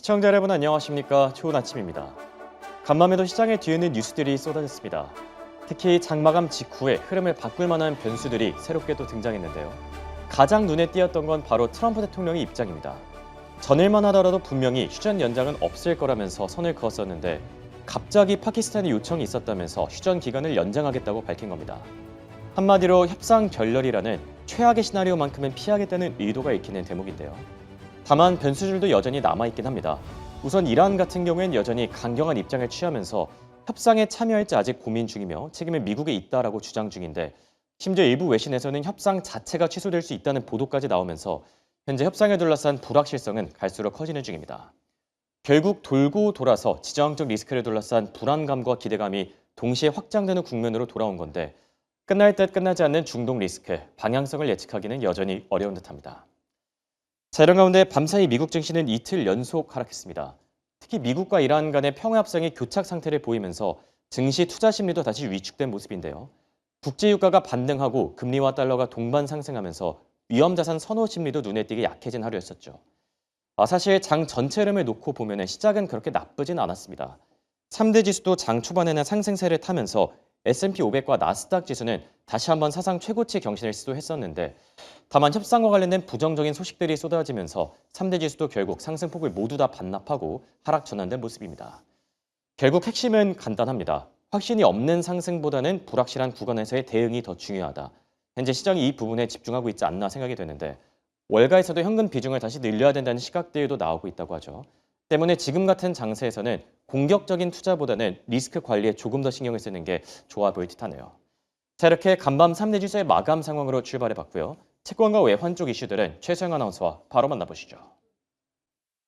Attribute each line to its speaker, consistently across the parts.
Speaker 1: 시청자 여러분 안녕하십니까? 좋은 아침입니다. 간밤에도 시장에 뒤에는 뉴스들이 쏟아졌습니다. 특히 장마감 직후에 흐름을 바꿀 만한 변수들이 새롭게 또 등장했는데요. 가장 눈에 띄었던 건 바로 트럼프 대통령의 입장입니다. 전일만 하더라도 분명히 휴전 연장은 없을 거라면서 선을 그었었는데 갑자기 파키스탄의 요청이 있었다면서 휴전 기간을 연장하겠다고 밝힌 겁니다. 한마디로 협상 결렬이라는 최악의 시나리오만큼은 피하겠다는 의도가 읽히는 대목인데요. 다만 변수들도 여전히 남아있긴 합니다. 우선 이란 같은 경우엔 여전히 강경한 입장을 취하면서 협상에 참여할지 아직 고민 중이며 책임은 미국에 있다라고 주장 중인데 심지어 일부 외신에서는 협상 자체가 취소될 수 있다는 보도까지 나오면서 현재 협상을 둘러싼 불확실성은 갈수록 커지는 중입니다. 결국 돌고 돌아서 지정학적 리스크를 둘러싼 불안감과 기대감이 동시에 확장되는 국면으로 돌아온 건데 끝날 듯 끝나지 않는 중동 리스크, 방향성을 예측하기는 여전히 어려운 듯합니다. 자, 이런 가운데 밤사이 미국 증시는 이틀 연속 하락했습니다. 특히 미국과 이란 간의 평화협상이 교착 상태를 보이면서 증시 투자 심리도 다시 위축된 모습인데요. 국제유가가 반등하고 금리와 달러가 동반 상승하면서 위험자산 선호 심리도 눈에 띄게 약해진 하루였었죠. 사실 장 전체 흐름을 놓고 보면 시작은 그렇게 나쁘진 않았습니다. 3대 지수도 장 초반에는 상승세를 타면서 S&P 500과 나스닥 지수는 다시 한번 사상 최고치 경신을 시도했었는데 다만 협상과 관련된 부정적인 소식들이 쏟아지면서 3대 지수도 결국 상승폭을 모두 다 반납하고 하락 전환된 모습입니다. 결국 핵심은 간단합니다. 확신이 없는 상승보다는 불확실한 구간에서의 대응이 더 중요하다. 현재 시장이 이 부분에 집중하고 있지 않나 생각이 되는데 월가에서도 현금 비중을 다시 늘려야 된다는 시각들도 나오고 있다고 하죠. 때문에 지금 같은 장세에서는 공격적인 투자보다는 리스크 관리에 조금 더 신경을 쓰는 게 좋아 보일 듯하네요. 자, 이렇게 간밤 3대 지수의 마감 상황으로 출발해봤고요. 채권과 외환 쪽 이슈들은 최소영 아나운서와 바로 만나보시죠.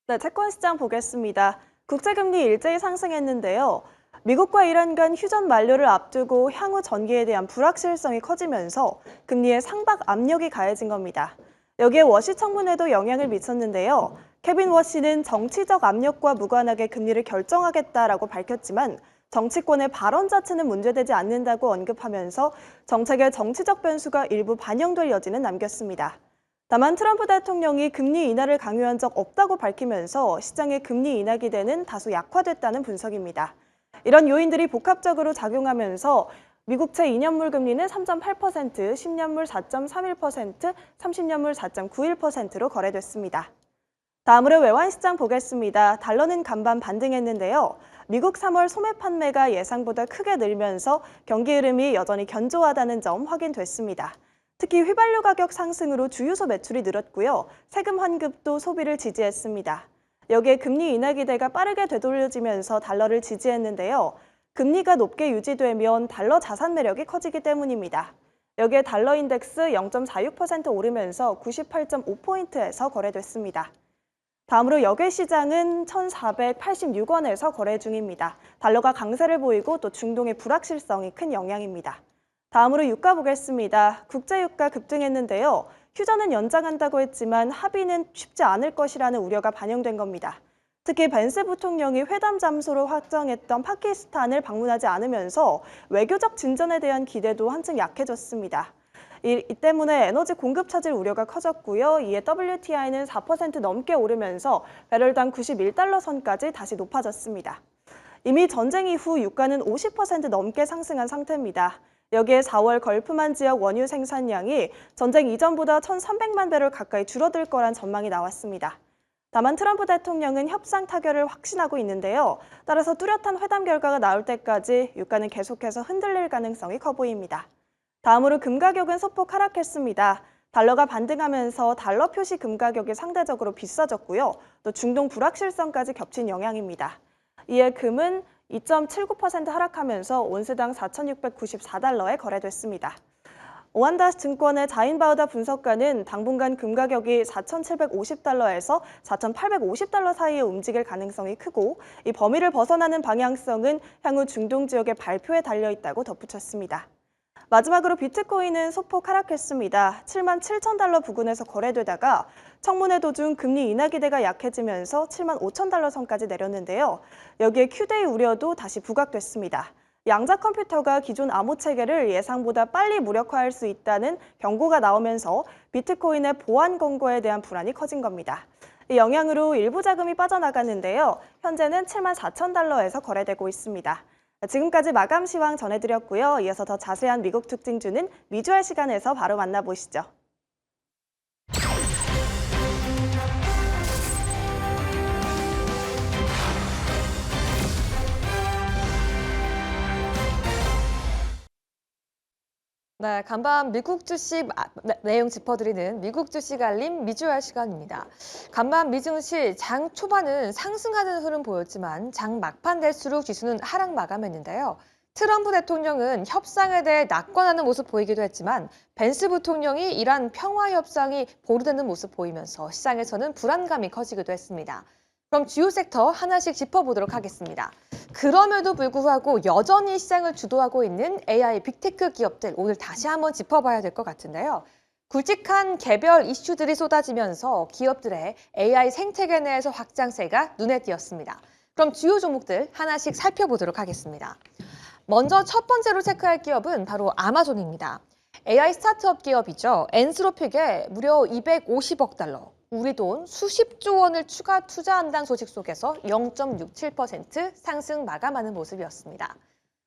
Speaker 2: 네, 채권 시장 보겠습니다. 국제금리 일제히 상승했는데요. 미국과 이란 간 휴전 만료를 앞두고 향후 전개에 대한 불확실성이 커지면서 금리의 상박 압력이 가해진 겁니다. 여기에 워시 청문회도 영향을 미쳤는데요. 케빈 워시는 정치적 압력과 무관하게 금리를 결정하겠다라고 밝혔지만 정치권의 발언 자체는 문제되지 않는다고 언급하면서 정책의 정치적 변수가 일부 반영될 여지는 남겼습니다. 다만 트럼프 대통령이 금리 인하를 강요한 적 없다고 밝히면서 시장의 금리 인하 기대는 다소 약화됐다는 분석입니다. 이런 요인들이 복합적으로 작용하면서 미국채 2년물 금리는 3.8%, 10년물 4.31%, 30년물 4.91%로 거래됐습니다. 다음으로 외환시장 보겠습니다. 달러는 간밤 반등했는데요. 미국 3월 소매 판매가 예상보다 크게 늘면서 경기 흐름이 여전히 견조하다는 점 확인됐습니다. 특히 휘발유 가격 상승으로 주유소 매출이 늘었고요. 세금 환급도 소비를 지지했습니다. 여기에 금리 인하 기대가 빠르게 되돌려지면서 달러를 지지했는데요. 금리가 높게 유지되면 달러 자산 매력이 커지기 때문입니다. 여기에 달러 인덱스 0.46% 오르면서 98.5포인트에서 거래됐습니다. 다음으로 역외 시장은 1,486원에서 거래 중입니다. 달러가 강세를 보이고 또 중동의 불확실성이 큰 영향입니다. 다음으로 유가 보겠습니다. 국제유가 급등했는데요. 휴전은 연장한다고 했지만 합의는 쉽지 않을 것이라는 우려가 반영된 겁니다. 특히 벤스 부통령이 회담 장소로 확정했던 파키스탄을 방문하지 않으면서 외교적 진전에 대한 기대도 한층 약해졌습니다. 이 때문에 에너지 공급 차질 우려가 커졌고요. 이에 WTI는 4% 넘게 오르면서 배럴당 91달러 선까지 다시 높아졌습니다. 이미 전쟁 이후 유가는 50% 넘게 상승한 상태입니다. 여기에 4월 걸프만 지역 원유 생산량이 전쟁 이전보다 1,300만 배럴 가까이 줄어들 거란 전망이 나왔습니다. 다만 트럼프 대통령은 협상 타결을 확신하고 있는데요. 따라서 뚜렷한 회담 결과가 나올 때까지 유가는 계속해서 흔들릴 가능성이 커 보입니다. 다음으로 금 가격은 소폭 하락했습니다. 달러가 반등하면서 달러 표시 금 가격이 상대적으로 비싸졌고요. 또 중동 불확실성까지 겹친 영향입니다. 이에 금은 2.79% 하락하면서 온스당 4,694달러에 거래됐습니다. 오한다 증권의 자인바우다 분석가는 당분간 금 가격이 4,750달러에서 4,850달러 사이에 움직일 가능성이 크고 이 범위를 벗어나는 방향성은 향후 중동 지역의 발표에 달려있다고 덧붙였습니다. 마지막으로 비트코인은 소폭 하락했습니다. 77,000달러 부근에서 거래되다가 청문회 도중 금리 인하 기대가 약해지면서 75,000달러 선까지 내렸는데요. 여기에 Q-데이 우려도 다시 부각됐습니다. 양자 컴퓨터가 기존 암호 체계를 예상보다 빨리 무력화할 수 있다는 경고가 나오면서 비트코인의 보안 권고에 대한 불안이 커진 겁니다. 이 영향으로 일부 자금이 빠져나갔는데요. 현재는 7만 4천 달러에서 거래되고 있습니다. 지금까지 마감 시황 전해드렸고요. 이어서 더 자세한 미국 특징주는 미주알 시간에서 바로 만나보시죠.
Speaker 3: 네, 간밤 미국 주식 내용 짚어드리는 미국 주식 알림 미주알 시간입니다. 간밤 미증시 장 초반은 상승하는 흐름 보였지만 장 막판 될수록 지수는 하락 마감했는데요. 트럼프 대통령은 협상에 대해 낙관하는 모습 보이기도 했지만 벤스 부통령이 이란 평화 협상이 보류되는 모습 보이면서 시장에서는 불안감이 커지기도 했습니다. 그럼 주요 섹터 하나씩 짚어보도록 하겠습니다. 그럼에도 불구하고 여전히 시장을 주도하고 있는 AI 빅테크 기업들 오늘 다시 한번 짚어봐야 될 것 같은데요. 굵직한 개별 이슈들이 쏟아지면서 기업들의 AI 생태계 내에서 확장세가 눈에 띄었습니다. 그럼 주요 종목들 하나씩 살펴보도록 하겠습니다. 먼저 첫 번째로 체크할 기업은 바로 아마존입니다. AI 스타트업 기업이죠. 엔스로픽에 무려 250억 달러, 우리 돈 수십조 원을 추가 투자한다는 소식 속에서 0.67% 상승 마감하는 모습이었습니다.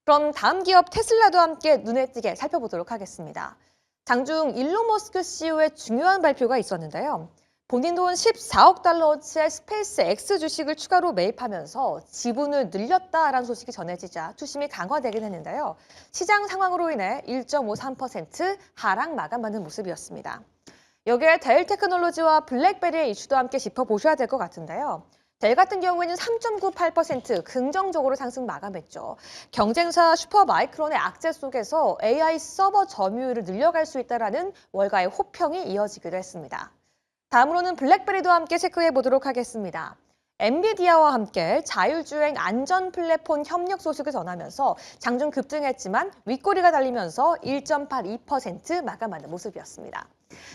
Speaker 3: 그럼 다음 기업 테슬라도 함께 눈에 띄게 살펴보도록 하겠습니다. 장중 일론 머스크 CEO의 중요한 발표가 있었는데요. 본인 돈 14억 달러어치의 스페이스 X 주식을 추가로 매입하면서 지분을 늘렸다라는 소식이 전해지자 투심이 강화되긴 했는데요. 시장 상황으로 인해 1.53% 하락 마감하는 모습이었습니다. 여기에 델 테크놀로지와 블랙베리의 이슈도 함께 짚어보셔야 될 것 같은데요. 델 같은 경우에는 3.98% 긍정적으로 상승 마감했죠. 경쟁사 슈퍼마이크론의 악재 속에서 AI 서버 점유율을 늘려갈 수 있다는 월가의 호평이 이어지기도 했습니다. 다음으로는 블랙베리도 함께 체크해 보도록 하겠습니다. 엔비디아와 함께 자율주행 안전 플랫폼 협력 소식을 전하면서 장중 급등했지만 윗꼬리가 달리면서 1.82% 마감하는 모습이었습니다.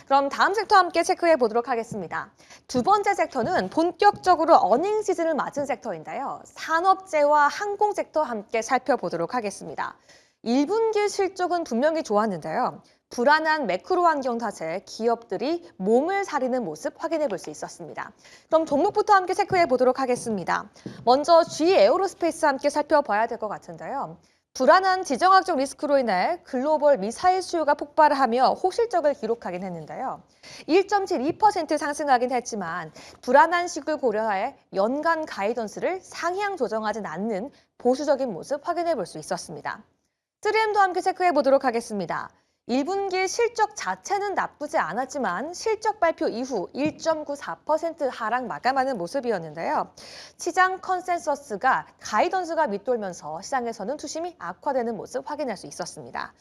Speaker 3: 그럼 다음 섹터 함께 체크해 보도록 하겠습니다. 두 번째 섹터는 본격적으로 어닝 시즌을 맞은 섹터인데요. 산업재와 항공 섹터 함께 살펴보도록 하겠습니다. 1분기 실적은 분명히 좋았는데요. 불안한 매크로 환경 탓에 기업들이 몸을 사리는 모습 확인해 볼 수 있었습니다. 그럼 종목부터 함께 체크해 보도록 하겠습니다. 먼저 G 에어로스페이스 함께 살펴봐야 될 것 같은데요. 불안한 지정학적 리스크로 인해 글로벌 미사일 수요가 폭발하며 호실적을 기록하긴 했는데요. 1.72% 상승하긴 했지만 불안한 시국을 고려해 연간 가이던스를 상향 조정하진 않는 보수적인 모습 확인해 볼 수 있었습니다. 3M도 함께 체크해 보도록 하겠습니다. 1분기 실적 자체는 나쁘지 않았지만 실적 발표 이후 1.94% 하락 마감하는 모습이었는데요. 시장 컨센서스가 가이던스가 밑돌면서 시장에서는 투심이 악화되는 모습 확인할 수 있었습니다.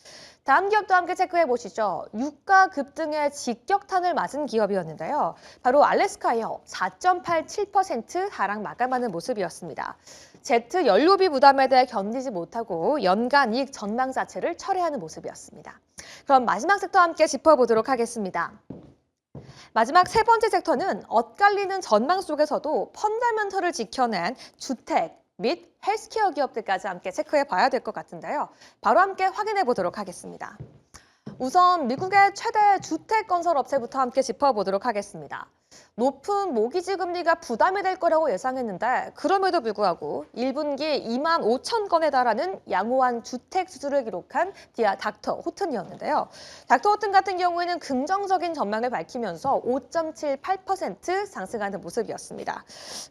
Speaker 3: 다음 기업도 함께 체크해 보시죠. 유가 급등에 직격탄을 맞은 기업이었는데요. 바로 알래스카이어 4.87% 하락 마감하는 모습이었습니다. 제트 연료비 부담에 대해 견디지 못하고 연간 이익 전망 자체를 철회하는 모습이었습니다. 그럼 마지막 섹터 함께 짚어보도록 하겠습니다. 마지막 세 번째 섹터는 엇갈리는 전망 속에서도 펀더멘털을 지켜낸 주택 및 헬스케어 기업들까지 함께 체크해 봐야 될 것 같은데요. 바로 함께 확인해 보도록 하겠습니다. 우선 미국의 최대 주택 건설 업체부터 함께 짚어보도록 하겠습니다. 높은 모기지 금리가 부담이 될 거라고 예상했는데 그럼에도 불구하고 1분기 2만 5천 건에 달하는 양호한 주택 수주를 기록한 닥터 호튼이었는데요. 닥터 호튼 같은 경우에는 긍정적인 전망을 밝히면서 5.78% 상승하는 모습이었습니다.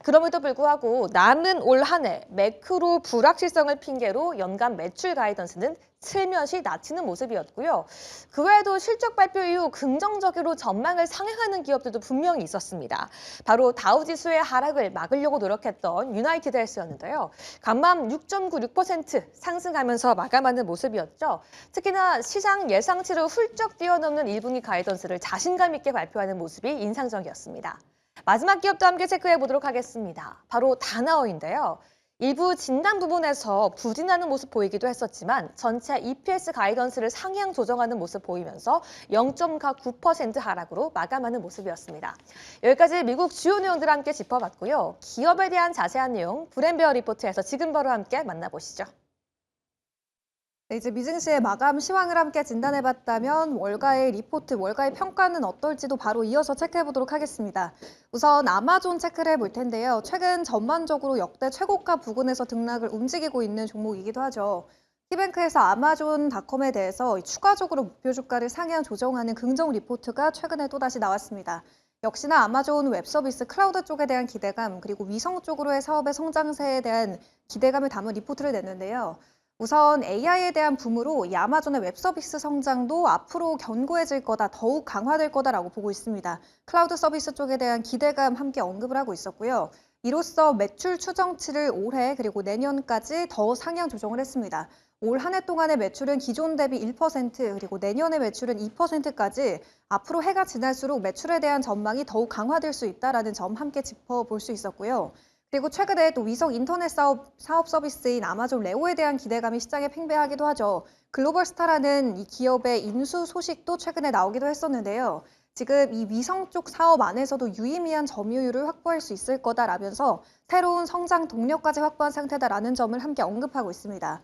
Speaker 3: 그럼에도 불구하고 남은 올 한 해 매크로 불확실성을 핑계로 연간 매출 가이던스는 슬며시 낮추는 모습이었고요. 그 외에도 실적 발표 이후 긍정적으로 전망을 상향하는 기업들도 분명히 있었습니다. 바로 다우지수의 하락을 막으려고 노력했던 유나이티드 헬스였는데요. 간밤 6.96% 상승하면서 마감하는 모습이었죠. 특히나 시장 예상치를 훌쩍 뛰어넘는 1분기 가이던스를 자신감 있게 발표하는 모습이 인상적이었습니다. 마지막 기업도 함께 체크해 보도록 하겠습니다. 바로 다나어인데요. 일부 진단 부분에서 부진하는 모습 보이기도 했었지만 전체 EPS 가이던스를 상향 조정하는 모습 보이면서 0.9% 하락으로 마감하는 모습이었습니다. 여기까지 미국 주요 내용들 함께 짚어봤고요. 기업에 대한 자세한 내용 브랜베어 리포트에서 지금 바로 함께 만나보시죠.
Speaker 4: 네, 이제 미증시의 마감 시황을 함께 진단해봤다면 월가의 리포트, 월가의 평가는 어떨지도 바로 이어서 체크해보도록 하겠습니다. 우선 아마존 체크를 해볼 텐데요. 최근 전반적으로 역대 최고가 부근에서 등락을 움직이고 있는 종목이기도 하죠. 키뱅크에서 아마존닷컴에 대해서 추가적으로 목표 주가를 상향 조정하는 긍정 리포트가 최근에 또다시 나왔습니다. 역시나 아마존 웹서비스 클라우드 쪽에 대한 기대감, 그리고 위성 쪽으로의 사업의 성장세에 대한 기대감을 담은 리포트를 냈는데요. 우선 AI에 대한 붐으로 이 아마존의 웹서비스 성장도 앞으로 견고해질 거다, 더욱 강화될 거다라고 보고 있습니다. 클라우드 서비스 쪽에 대한 기대감 함께 언급을 하고 있었고요. 이로써 매출 추정치를 올해 그리고 내년까지 더 상향 조정을 했습니다. 올 한 해 동안의 매출은 기존 대비 1%, 그리고 내년의 매출은 2%까지 앞으로 해가 지날수록 매출에 대한 전망이 더욱 강화될 수 있다는 점 함께 짚어볼 수 있었고요. 그리고 최근에 또 위성 인터넷 사업 서비스인 아마존 레오에 대한 기대감이 시장에 팽배하기도 하죠. 글로벌스타라는 이 기업의 인수 소식도 최근에 나오기도 했었는데요. 지금 이 위성 쪽 사업 안에서도 유의미한 점유율을 확보할 수 있을 거다라면서 새로운 성장 동력까지 확보한 상태다라는 점을 함께 언급하고 있습니다.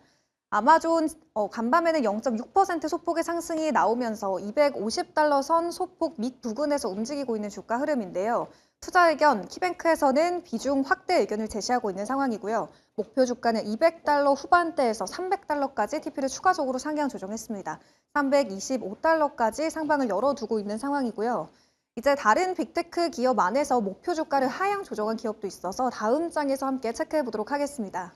Speaker 4: 아마존 간밤에는 0.6% 소폭의 상승이 나오면서 $250 선 소폭 밑 부근에서 움직이고 있는 주가 흐름인데요. 투자 의견, 키뱅크에서는 비중 확대 의견을 제시하고 있는 상황이고요. 목표 주가는 $200 후반대에서 $300까지 TP를 추가적으로 상향 조정했습니다. $325까지 상방을 열어두고 있는 상황이고요. 이제 다른 빅테크 기업 안에서 목표 주가를 하향 조정한 기업도 있어서 다음 장에서 함께 체크해 보도록 하겠습니다.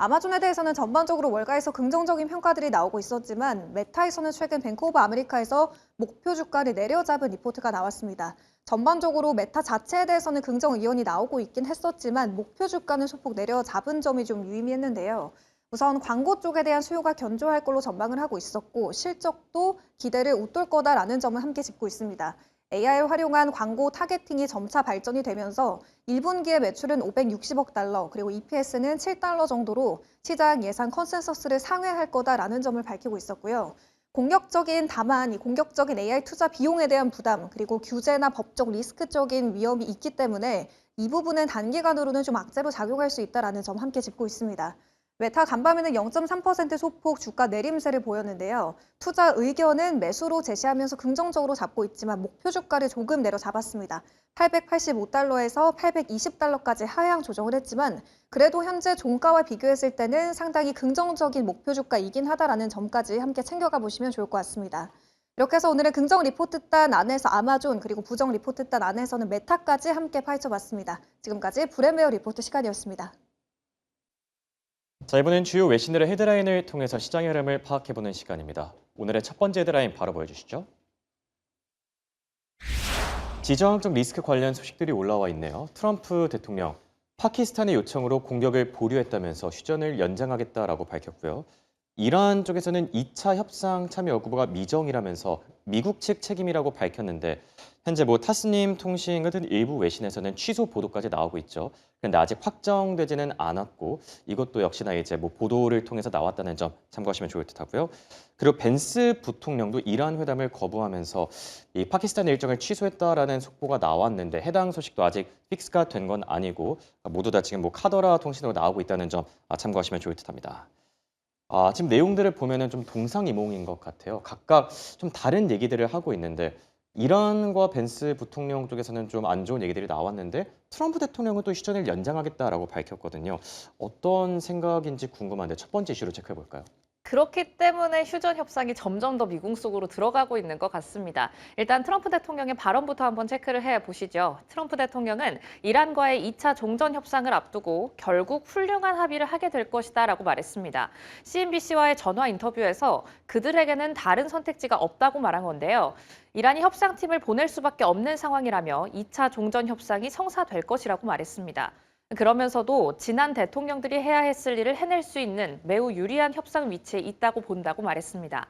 Speaker 4: 아마존에 대해서는 전반적으로 월가에서 긍정적인 평가들이 나오고 있었지만 메타에서는 최근 뱅크 오브 아메리카에서 목표 주가를 내려잡은 리포트가 나왔습니다. 전반적으로 메타 자체에 대해서는 긍정 의견이 나오고 있긴 했었지만 목표 주가는 소폭 내려잡은 점이 좀 유의미했는데요. 우선 광고 쪽에 대한 수요가 견조할 걸로 전망을 하고 있었고 실적도 기대를 웃돌 거다라는 점을 함께 짚고 있습니다. AI를 활용한 광고 타겟팅이 점차 발전이 되면서 1분기의 매출은 $560억, 그리고 EPS는 $7 정도로 시장 예상 컨센서스를 상회할 거다라는 점을 밝히고 있었고요. 다만 이 공격적인 AI 투자 비용에 대한 부담, 그리고 규제나 법적 리스크적인 위험이 있기 때문에 이 부분은 단기간으로는 좀 악재로 작용할 수 있다는 점 함께 짚고 있습니다. 메타 간밤에는 0.3% 소폭 주가 내림세를 보였는데요. 투자 의견은 매수로 제시하면서 긍정적으로 잡고 있지만 목표 주가를 조금 내려잡았습니다. $885에서 $820까지 하향 조정을 했지만 그래도 현재 종가와 비교했을 때는 상당히 긍정적인 목표 주가이긴 하다라는 점까지 함께 챙겨가 보시면 좋을 것 같습니다. 이렇게 해서 오늘은 긍정 리포트단 안에서 아마존, 그리고 부정 리포트단 안에서는 메타까지 함께 파헤쳐봤습니다. 지금까지 브레메어 리포트 시간이었습니다.
Speaker 1: 자, 이번엔 주요 외신들의 헤드라인을 통해서 시장의 흐름을 파악해보는 시간입니다. 오늘의 첫 번째 헤드라인 바로 보여주시죠. 지정학적 리스크 관련 소식들이 올라와 있네요. 트럼프 대통령, 파키스탄의 요청으로 공격을 보류했다면서 휴전을 연장하겠다라고 밝혔고요. 이란 쪽에서는 2차 협상 참여 여부가 미정이라면서 미국 측 책임이라고 밝혔는데 현재 타스님 통신 같은 일부 외신에서는 취소 보도까지 나오고 있죠. 그런데 아직 확정되지는 않았고 이것도 역시나 이제 보도를 통해서 나왔다는 점 참고하시면 좋을 듯하고요. 그리고 벤스 부통령도 이란 회담을 거부하면서 이 파키스탄의 일정을 취소했다라는 속보가 나왔는데 해당 소식도 아직 픽스가 된 건 아니고 모두 다 지금 카더라 통신으로 나오고 있다는 점 참고하시면 좋을 듯합니다. 지금 내용들을 보면은 좀 동상이몽인 것 같아요. 각각 좀 다른 얘기들을 하고 있는데 이란과 벤스 부통령 쪽에서는 좀 안 좋은 얘기들이 나왔는데 트럼프 대통령은 또 휴전을 연장하겠다라고 밝혔거든요. 어떤 생각인지 궁금한데 첫 번째 이슈로 체크해 볼까요?
Speaker 5: 그렇기 때문에 휴전 협상이 점점 더 미궁 속으로 들어가고 있는 것 같습니다. 일단 트럼프 대통령의 발언부터 한번 체크를 해보시죠. 트럼프 대통령은 이란과의 2차 종전 협상을 앞두고 결국 훌륭한 합의를 하게 될 것이다 라고 말했습니다. CNBC와의 전화 인터뷰에서 그들에게는 다른 선택지가 없다고 말한 건데요. 이란이 협상팀을 보낼 수밖에 없는 상황이라며 2차 종전 협상이 성사될 것이라고 말했습니다. 그러면서도 지난 대통령들이 해야 했을 일을 해낼 수 있는 매우 유리한 협상 위치에 있다고 본다고 말했습니다.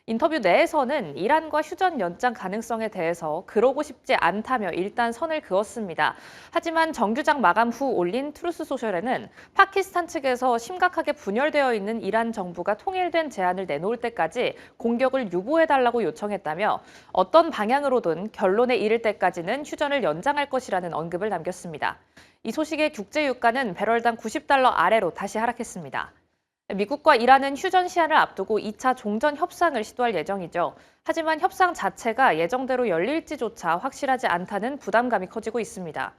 Speaker 5: 인터뷰 내에서는 이란과 휴전 연장 가능성에 대해서 그러고 싶지 않다며 일단 선을 그었습니다. 하지만 정규장 마감 후 올린 트루스 소셜에는 파키스탄 측에서 심각하게 분열되어 있는 이란 정부가 통일된 제안을 내놓을 때까지 공격을 유보해달라고 요청했다며 어떤 방향으로든 결론에 이를 때까지는 휴전을 연장할 것이라는 언급을 남겼습니다. 이 소식에 국제 유가는 배럴당 $90 아래로 다시 하락했습니다. 미국과 이란은 휴전 시한을 앞두고 2차 종전 협상을 시도할 예정이죠. 하지만 협상 자체가 예정대로 열릴지조차 확실하지 않다는 부담감이 커지고 있습니다.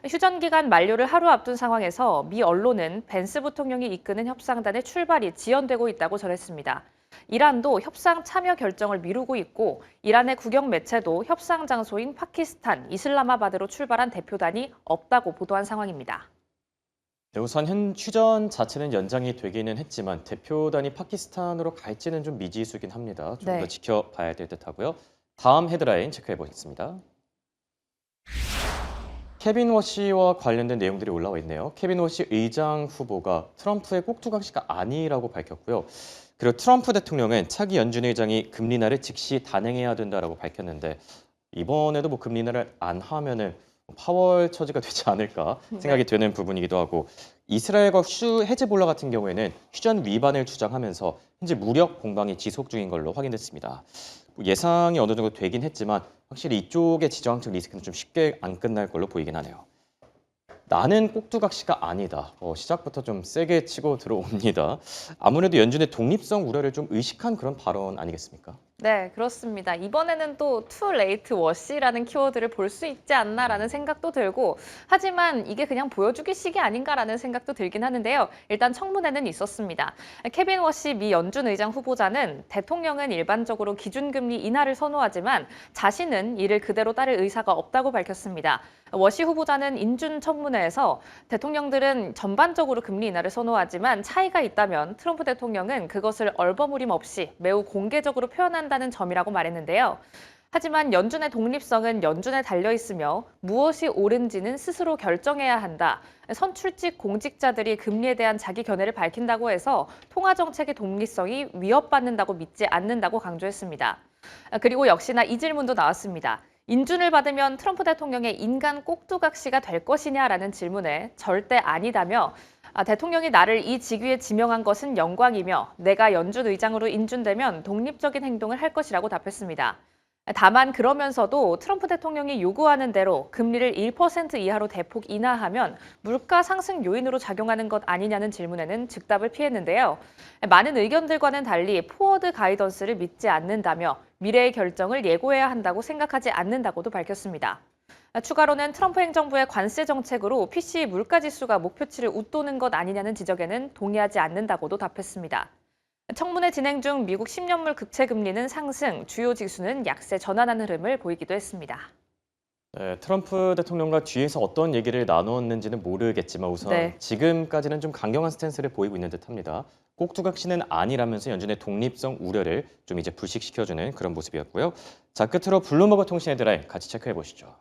Speaker 5: 휴전 기간 만료를 하루 앞둔 상황에서 미 언론은 벤스 부통령이 이끄는 협상단의 출발이 지연되고 있다고 전했습니다. 이란도 협상 참여 결정을 미루고 있고 이란의 국영 매체도 협상 장소인 파키스탄 이슬라마바드로 출발한 대표단이 없다고 보도한 상황입니다.
Speaker 1: 네, 우선 휴전 자체는 연장이 되기는 했지만 대표단이 파키스탄으로 갈지는 좀 미지수긴 합니다. 좀 더
Speaker 3: 네.
Speaker 1: 지켜봐야 될 듯하고요. 다음 헤드라인 체크해 보겠습니다. 케빈 워시와 관련된 내용들이 올라와 있네요. 케빈 워시 의장 후보가 트럼프의 꼭두각시가 아니라고 밝혔고요. 그리고 트럼프 대통령은 차기 연준 의장이 금리 인하를 즉시 단행해야 된다라고 밝혔는데 이번에도 뭐 금리 인하를 안 하면은 파월 처지가 되지 않을까 생각이 되는 부분이기도 하고 이스라엘과 헤즈볼라 같은 경우에는 휴전 위반을 주장하면서 현재 무력 공방이 지속 중인 걸로 확인됐습니다. 예상이 어느 정도 되긴 했지만 확실히 이쪽의 지정학적 리스크는 좀 쉽게 안 끝날 걸로 보이긴 하네요. 나는 꼭두각시가 아니다. 시작부터 좀 세게 치고 들어옵니다. 아무래도 연준의 독립성 우려를 좀 의식한 그런 발언 아니겠습니까?
Speaker 5: 네, 그렇습니다. 이번에는 또 too late 워시라는 키워드를 볼 수 있지 않나라는 생각도 들고 하지만 이게 그냥 보여주기식이 아닌가라는 생각도 들긴 하는데요. 일단 청문회는 있었습니다. 케빈 워시 미 연준 의장 후보자는 대통령은 일반적으로 기준금리 인하를 선호하지만 자신은 이를 그대로 따를 의사가 없다고 밝혔습니다. 워시 후보자는 인준 청문회에서 대통령들은 전반적으로 금리 인하를 선호하지만 차이가 있다면 트럼프 대통령은 그것을 얼버무림 없이 매우 공개적으로 표현한다는 점이라고 말했는데요. 하지만 연준의 독립성은 연준에 달려 있으며 무엇이 옳은지는 스스로 결정해야 한다. 선출직 공직자들이 금리에 대한 자기 견해를 밝힌다고 해서 통화 정책의 독립성이 위협받는다고 믿지 않는다고 강조했습니다. 그리고 역시나 이 질문도 나왔습니다. 인준을 받으면 트럼프 대통령의 인간 꼭두각시가 될 것이냐라는 질문에 절대 아니다며 대통령이 나를 이 직위에 지명한 것은 영광이며 내가 연준 의장으로 인준되면 독립적인 행동을 할 것이라고 답했습니다. 다만 그러면서도 트럼프 대통령이 요구하는 대로 금리를 1% 이하로 대폭 인하하면 물가 상승 요인으로 작용하는 것 아니냐는 질문에는 즉답을 피했는데요. 많은 의견들과는 달리 포워드 가이던스를 믿지 않는다며 미래의 결정을 예고해야 한다고 생각하지 않는다고도 밝혔습니다. 추가로는 트럼프 행정부의 관세 정책으로 PC 물가지수가 목표치를 웃도는 것 아니냐는 지적에는 동의하지 않는다고도 답했습니다. 청문회 진행 중 미국 10년물 국채 금리는 상승, 주요 지수는 약세 전환하는 흐름을 보이기도 했습니다.
Speaker 1: 네, 트럼프 대통령과 뒤에서 어떤 얘기를 나눴는지는 모르겠지만 우선
Speaker 3: 네.
Speaker 1: 지금까지는 좀 강경한 스탠스를 보이고 있는 듯합니다. 꼭두각시는 아니라면서 연준의 독립성 우려를 좀 이제 불식시켜주는 그런 모습이었고요. 자, 끝으로 블룸버그 통신 헤드라인 같이 체크해 보시죠.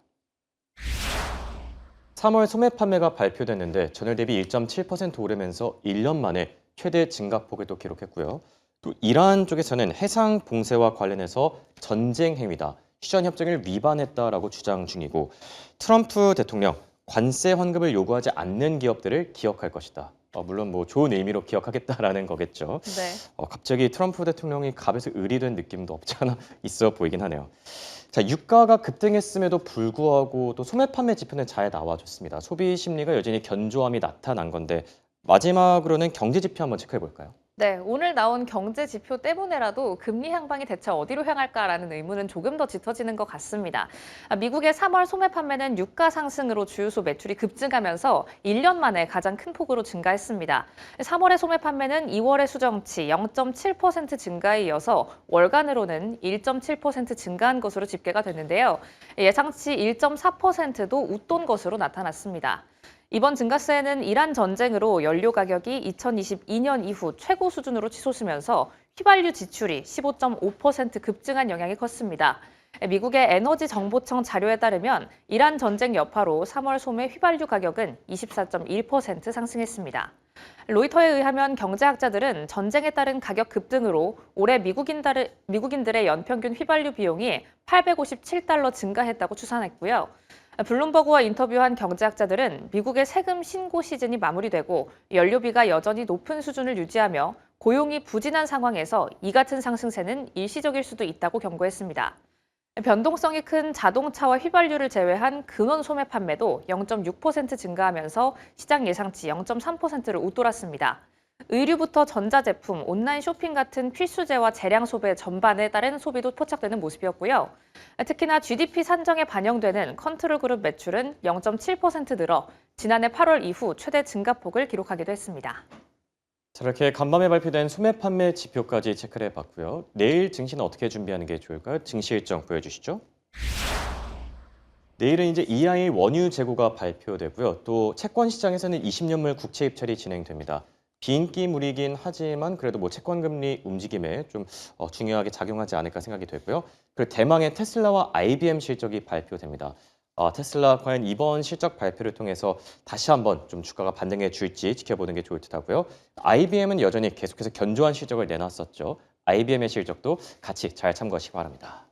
Speaker 1: 3월 소매 판매가 발표됐는데 전월 대비 1.7% 오르면서 1년 만에 최대 증가폭을 또 기록했고요. 또 이란 쪽에서는 해상 봉쇄와 관련해서 전쟁 행위다, 휴전 협정을 위반했다라고 주장 중이고 트럼프 대통령 관세 환급을 요구하지 않는 기업들을 기억할 것이다. 물론 뭐 좋은 의미로 기억하겠다라는 거겠죠.
Speaker 5: 네.
Speaker 1: 갑자기 트럼프 대통령이 갑에서 을이 된 느낌도 없지 않아 있어 보이긴 하네요. 자, 유가가 급등했음에도 불구하고 또 소매 판매 지표는 잘 나와줬습니다. 소비 심리가 여전히 견조함이 나타난 건데 마지막으로는 경제 지표 한번 체크해 볼까요?
Speaker 5: 네, 오늘 나온 경제 지표 때문에라도 금리 향방이 대체 어디로 향할까라는 의문은 조금 더 짙어지는 것 같습니다. 미국의 3월 소매 판매는 유가 상승으로 주유소 매출이 급증하면서 1년 만에 가장 큰 폭으로 증가했습니다. 3월의 소매 판매는 2월의 수정치 0.7% 증가에 이어서 월간으로는 1.7% 증가한 것으로 집계가 됐는데요. 예상치 1.4%도 웃돈 것으로 나타났습니다. 이번 증가세는 이란 전쟁으로 연료 가격이 2022년 이후 최고 수준으로 치솟으면서 휘발유 지출이 15.5% 급증한 영향이 컸습니다. 미국의 에너지 정보청 자료에 따르면 이란 전쟁 여파로 3월 소매 휘발유 가격은 24.1% 상승했습니다. 로이터에 의하면 경제학자들은 전쟁에 따른 가격 급등으로 올해 미국인들의 연평균 휘발유 비용이 857달러 증가했다고 추산했고요. 블룸버그와 인터뷰한 경제학자들은 미국의 세금 신고 시즌이 마무리되고 연료비가 여전히 높은 수준을 유지하며 고용이 부진한 상황에서 이 같은 상승세는 일시적일 수도 있다고 경고했습니다. 변동성이 큰 자동차와 휘발유를 제외한 근원 소매 판매도 0.6% 증가하면서 시장 예상치 0.3%를 웃돌았습니다. 의류부터 전자제품, 온라인 쇼핑 같은 필수재와 재량 소비 전반에 따른 소비도 포착되는 모습이었고요. 특히나 GDP 산정에 반영되는 컨트롤 그룹 매출은 0.7% 늘어 지난해 8월 이후 최대 증가폭을 기록하기도 했습니다.
Speaker 1: 자, 이렇게 간밤에 발표된 소매 판매 지표까지 체크를 해봤고요. 내일 증시는 어떻게 준비하는 게 좋을까요? 증시 일정 보여주시죠. 내일은 이제 EIA 원유 재고가 발표되고요. 또 채권 시장에서는 20년물 국채 입찰이 진행됩니다. 비인기물이긴 하지만 그래도 뭐 채권 금리 움직임에 좀 중요하게 작용하지 않을까 생각이 되고요. 그리고 대망의 테슬라와 IBM 실적이 발표됩니다. 테슬라 과연 이번 실적 발표를 통해서 다시 한번 좀 주가가 반등해 줄지 지켜보는 게 좋을 듯하고요. IBM은 여전히 계속해서 견조한 실적을 내놨었죠. IBM의 실적도 같이 잘 참고하시기 바랍니다.